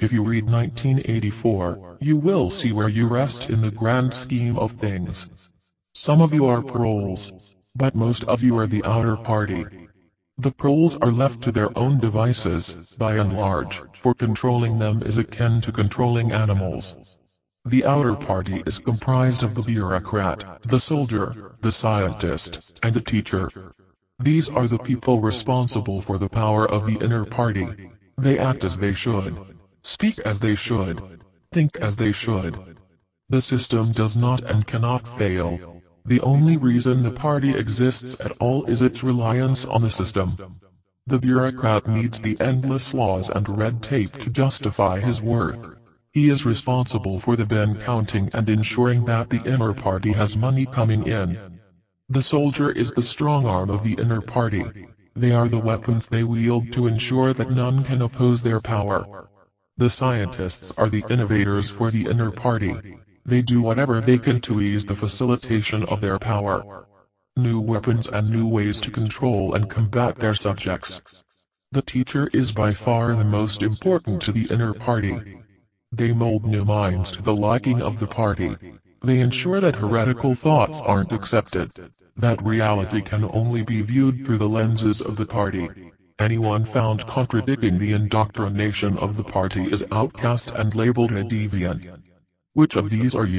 If you read 1984, you will see where you rest in the grand scheme of things. Some of you are proles, but most of you are the outer party. The proles are left to their own devices, by and large, for controlling them is akin to controlling animals. The outer party is comprised of the bureaucrat, the soldier, the scientist, and the teacher. These are the people responsible for the power of the inner party. They act as they should, speak as they should, think as they should. The system does not and cannot fail. The only reason the party exists at all is its reliance on the system. The bureaucrat needs the endless laws and red tape to justify his worth. He is responsible for the bin counting and ensuring that the inner party has money coming in. The soldier is the strong arm of the inner party. They are the weapons they wield to ensure that none can oppose their power. The scientists are the innovators for the inner party. They do whatever they can to ease the facilitation of their power. New weapons and new ways to control and combat their subjects. The teacher is by far the most important to the inner party. They mold new minds to the liking of the party. They ensure that heretical thoughts aren't accepted. That reality can only be viewed through the lenses of the party. Anyone found contradicting the indoctrination of the party is outcast and labeled a deviant. Which of these are you?